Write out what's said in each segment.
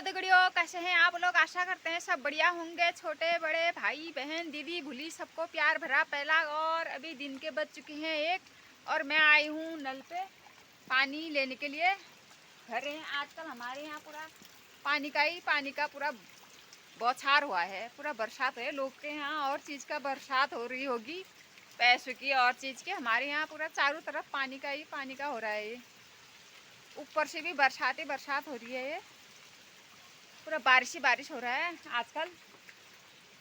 दगड़ियों, कैसे हैं आप लोग? आशा करते हैं सब बढ़िया होंगे। छोटे बड़े भाई बहन दीदी भूली सबको प्यार भरा पहला। और अभी दिन के बज चुके हैं 1 और मैं आई हूँ नल पे पानी लेने के लिए। घर हैं आजकल हमारे यहाँ पूरा पानी का पूरा बौछार हुआ है, पूरा बरसात है लोग के यहाँ। और चीज़ का बरसात हो रही होगी, पैसों की और चीज़ की। हमारे यहाँ पूरा चारों तरफ पानी का हो रहा है। ये ऊपर से भी बरसात ही बरसात हो रही है। ये पूरा बारिश ही बारिश हो रहा है आजकल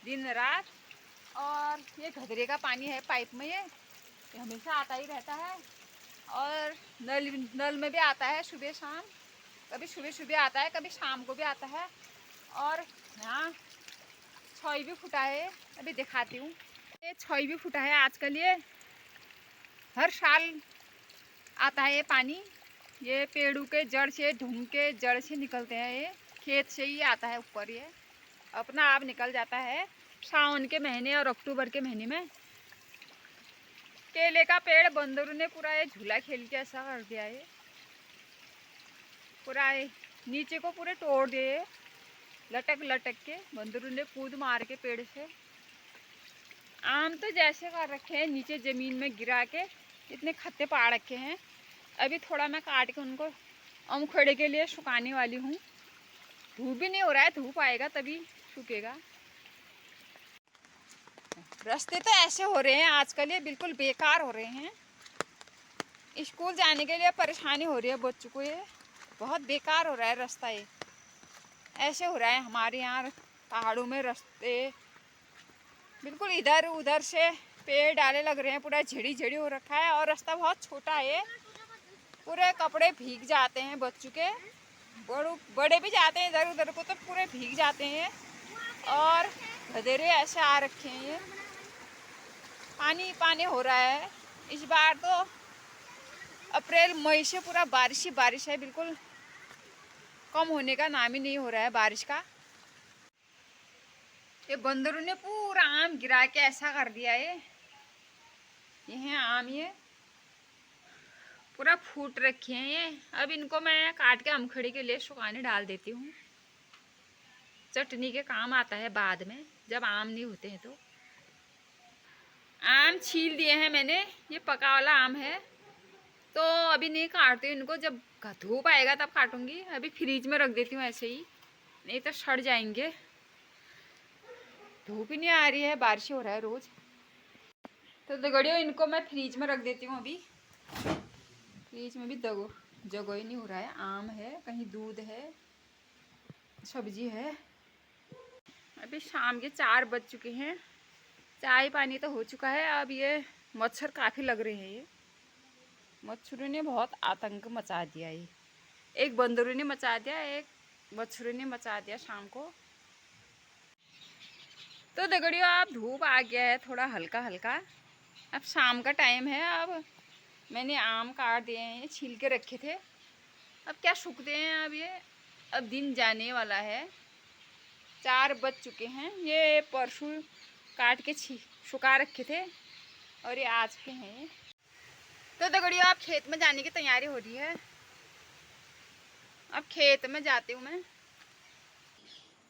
दिन रात। और ये घघरे का पानी है पाइप में, ये हमेशा आता ही रहता है। और नल में भी आता है सुबह शाम, कभी सुबह सुबह आता है, कभी शाम को भी आता है। और यहाँ छई भी फूटा है, अभी दिखाती हूँ। ये छई भी फूटा है आजकल। ये हर साल आता है ये पानी। ये पेड़ों के जड़ से, ढूंढ के जड़ से निकलते हैं। ये खेत से ही आता है ऊपर, ये अपना आप निकल जाता है सावन के महीने और अक्टूबर के महीने में। केले का पेड़ बंदरों ने पूरा ये झूला खेल के ऐसा कर दिया है, पूरा नीचे को पूरे तोड़ दिए लटक लटक के। बंदरों ने कूद मार के पेड़ से आम तो जैसे कर रखे हैं, नीचे ज़मीन में गिरा के इतने खत्ते पाड़ रखे हैं। अभी थोड़ा मैं काट के उनको अमखेड़े के लिए सुखाने वाली हूँ। धूप भी नहीं हो रहा है, धूप आएगा तभी सूखेगा। रास्ते तो ऐसे हो रहे हैं आजकल, ये बिल्कुल बेकार हो रहे हैं। स्कूल जाने के लिए परेशानी हो रही है बच्चों को। ये बहुत बेकार हो रहा है रास्ता। ये ऐसे हो रहा है हमारे यहाँ पहाड़ों में रास्ते, बिल्कुल इधर उधर से पेड़ डाले लग रहे हैं, पूरा झड़ी झड़ी हो रखा है। और रास्ता बहुत छोटा है, पूरे कपड़े भीग जाते हैं बच्चों के। बड़े भी जाते हैं इधर उधर को तो पूरे भीग जाते हैं। और गधेरे ऐसे आ रखे हैं, ये पानी पानी हो रहा है इस बार तो। अप्रैल मई से पूरा बारिश ही बारिश है, बिल्कुल कम होने का नाम ही नहीं हो रहा है बारिश का। ये बंदरों ने पूरा आम गिरा के ऐसा कर दिया है। ये है आम, ये पूरा फूट रखे हैं ये। अब इनको मैं काट के अमखड़ी के लिए सुखाने डाल देती हूँ, चटनी के काम आता है बाद में जब आम नहीं होते हैं तो। आम छील दिए हैं मैंने, ये पका वाला आम है तो अभी नहीं काटती हूँ इनको, जब धूप आएगा तब काटूंगी। अभी फ्रीज में रख देती हूँ ऐसे ही, नहीं तो सड़ जाएंगे। धूप ही नहीं आ रही है, बारिश हो रहा है रोज। तो दगड़ियों इनको मैं फ्रीज में रख देती हूँ। अभी फ्रीज में भी जगह ही नहीं हो रहा है। आम है, कहीं दूध है, सब्जी है। अभी शाम के 4 बज चुके हैं, चाय पानी तो हो चुका है। अब ये मच्छर काफ़ी लग रहे हैं। ये मच्छरों ने बहुत आतंक मचा दिया। ये एक बंदरों ने मचा दिया, एक मच्छरों ने मचा दिया शाम को। तो दगड़ियों अब धूप आ गया है थोड़ा हल्का हल्का, अब शाम का टाइम है। अब मैंने आम काट दिए हैं, छील के रखे थे, अब क्या सूखते हैं। अब ये अब दिन जाने वाला है, 4 बज चुके हैं। ये परसों काट के सुखा रखे थे और ये आज के हैं। तो दगड़ियों अब खेत में जाने की तैयारी हो रही है। अब खेत में जाती हूँ मैं।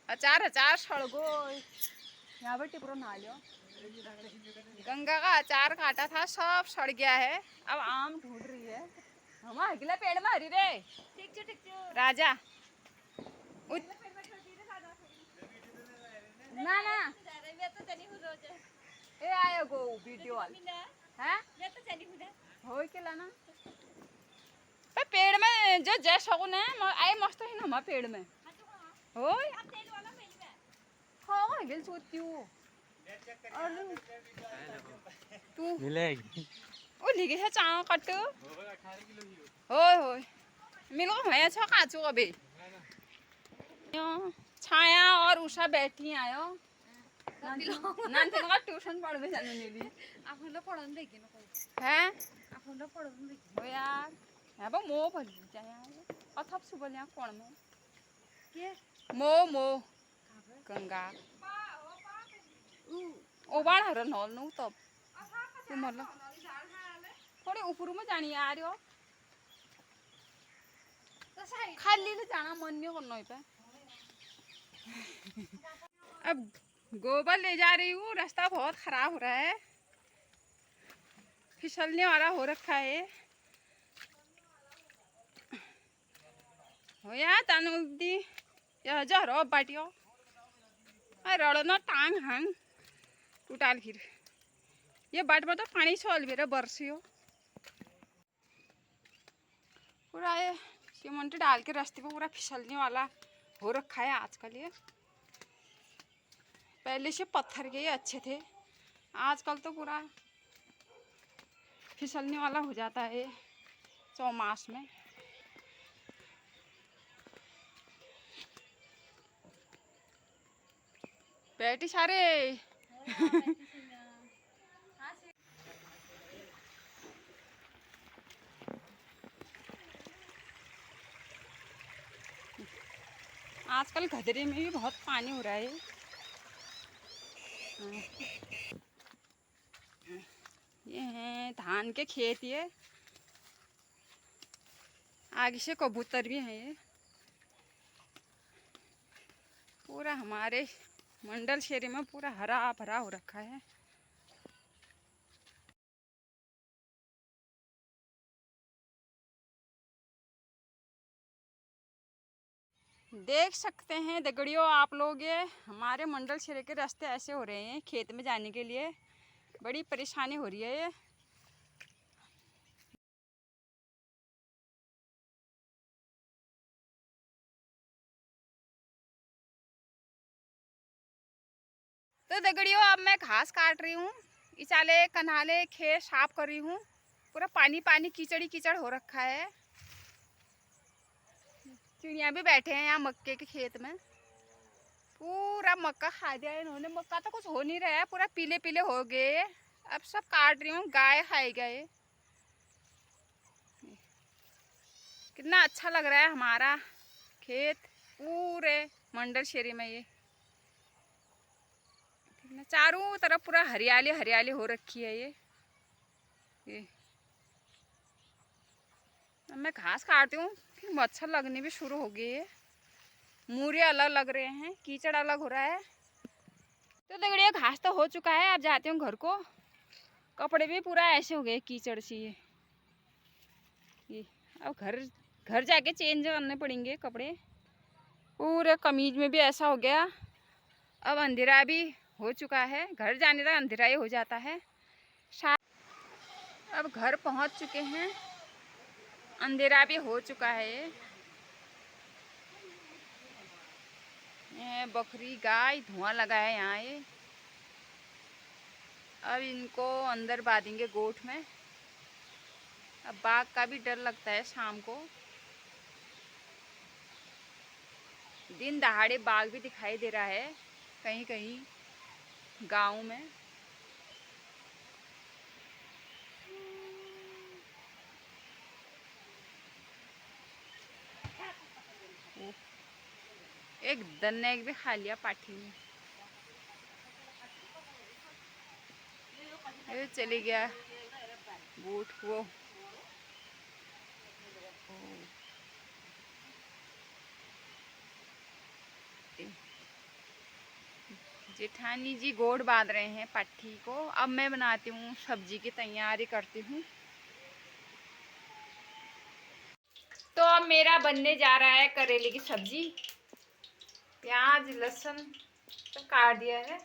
अचार सड़गो यहाँ पर टिपरो ना लो। गंगा का अचार काटा था, सब सड़ गया है। अब आम ढूंढ रही है। हम अगले पेड़ में हरी रे राजा ना ना ए आयो गो वीडियो वाल हैं हो के लाना पे पेड़ में जो जय सगुन है आए मस्त है ना हम पेड़ में हो हाँ गेल सोती हूँ और तू मिलेगी ओ लिखे है चाँव कट होय होय मिलो मैं अच्छा काचू अबे छाया और उषा बैठी आयो नानते का ट्यूशन पढ़वे जानो नेली आफुला पढ़न देखे न कोई हैं आफुला पढ़न देखे ओ यार है बा मो भली जाया अथप सुबल्या कोण में के मो गंगा ओ बाण हर नल नु तब तू मला थोड़ी ऊपर में जानी आ रही हो खाली ले जाना मन नहीं करना पे अब गोबर ले जा रही हूँ, रास्ता बहुत खराब हो रहा है, फिसलने वाला हो रखा है। हो या तानुदी या जरो बाटियो रड़ना टांग हांग टूटाल फिर ये बाट में तो पानी सोल फिर बरसियो पूरा ये सीमेंट डाल के रास्ते पे पूरा फिसलने वाला हो रखा है आजकल। ये पहले से पत्थर के अच्छे थे, आजकल तो पूरा फिसलने वाला हो जाता है चौमास में। बेटी सारे आजकल गधरे में भी बहुत पानी हो रहा है। ये हैं धान के खेत, ये आगे से कबूतर भी हैं। ये पूरा हमारे मंडल क्षेत्र में पूरा हरा भरा हो रखा है। देख सकते हैं दगड़ियों आप लोग, ये हमारे मंडल क्षेत्र के रास्ते ऐसे हो रहे हैं, खेत में जाने के लिए बड़ी परेशानी हो रही है। ये तो दगड़ियों अब मैं घास काट रही हूँ, इचाले कनाले खेत साफ कर रही हूँ। पूरा पानी पानी कीचड़ी कीचड़ हो रखा है। चिड़िया भी बैठे हैं यहाँ मक्के के खेत में। पूरा मक्का खा दिया इन्होंने, मक्का तो कुछ हो नहीं रहा है, पूरा पीले पीले हो गए। अब सब काट रही हूँ, गाय खाए गए। कितना अच्छा लग रहा है हमारा खेत पूरे मंडल क्षेत्र में। ये चारों तरफ पूरा हरियाली हरियाली हो रखी है। ये अब मैं घास काटती हूँ, फिर मच्छर लगने भी शुरू हो गए। मूरे अलग लग रहे हैं, कीचड़ अलग हो रहा है। तो देखिए घास तो हो चुका है, अब जाती हूँ घर को। कपड़े भी पूरा ऐसे हो गए कीचड़ से। ये अब घर जाके चेंज करने पड़ेंगे कपड़े। पूरे कमीज में भी ऐसा हो गया। अब अंधेरा भी हो चुका है, घर जाने तक अंधेरा ही हो जाता है। अब घर पहुंच चुके हैं, अंधेरा भी हो चुका है। ये बकरी गाय धुआं लगा है यहाँ। ये अब इनको अंदर बांधेंगे गोठ में। अब बाघ का भी डर लगता है शाम को, दिन दहाड़े बाघ भी दिखाई दे रहा है कहीं कहीं गाँव में। एक दन्ने भी खा लिया पाठी में, ये चली गया बूट वो। जेठानी जी गोड़ बांध रहे हैं पट्टी को। अब मैं बनाती हूँ सब्जी की तैयारी करती हूँ। तो अब मेरा बनने जा रहा है करेले की सब्जी। प्याज लहसुन तो काट दिया है।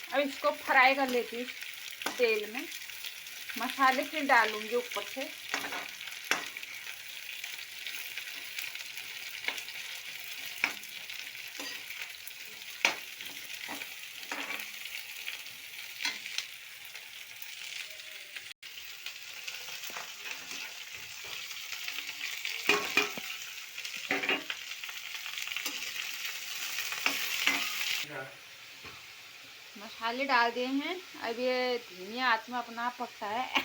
अब इसको फ्राई कर लेती हूँ तेल में, मसाले फिर डालूंगी ऊपर से। मसाले डाल दिए हैं। अब ये धीमी आंच में अपना आप पकता है।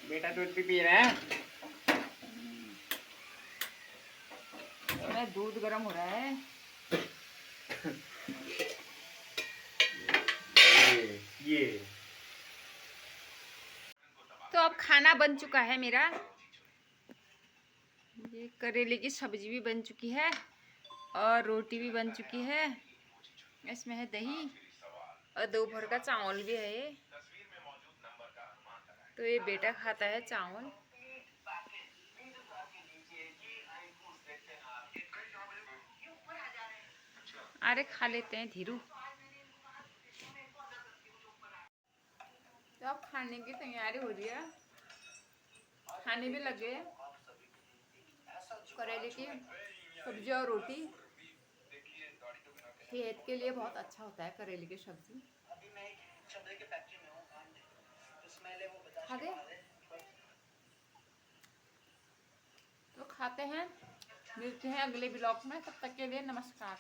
बेटा दूध भी पी रहा है। इसमें दूध गर्म हो रहा है। ये तो अब खाना बन चुका है मेरा। ये करेले की सब्जी भी बन चुकी है और रोटी भी बन चुकी है। इसमें है दही और दोपहर का चावल भी है ये। तो ये बेटा खाता है चावल। अरे खा लेते हैं धीरू। तो अब खाने की तैयारी हो रही है। खाने भी लगे। करेले की सब्जी और रोटी सेहत के लिए बहुत अच्छा होता है। करेले की सब्जी खा दे तो खाते हैं। मिलते हैं अगले ब्लॉग में। तब तक के लिए नमस्कार।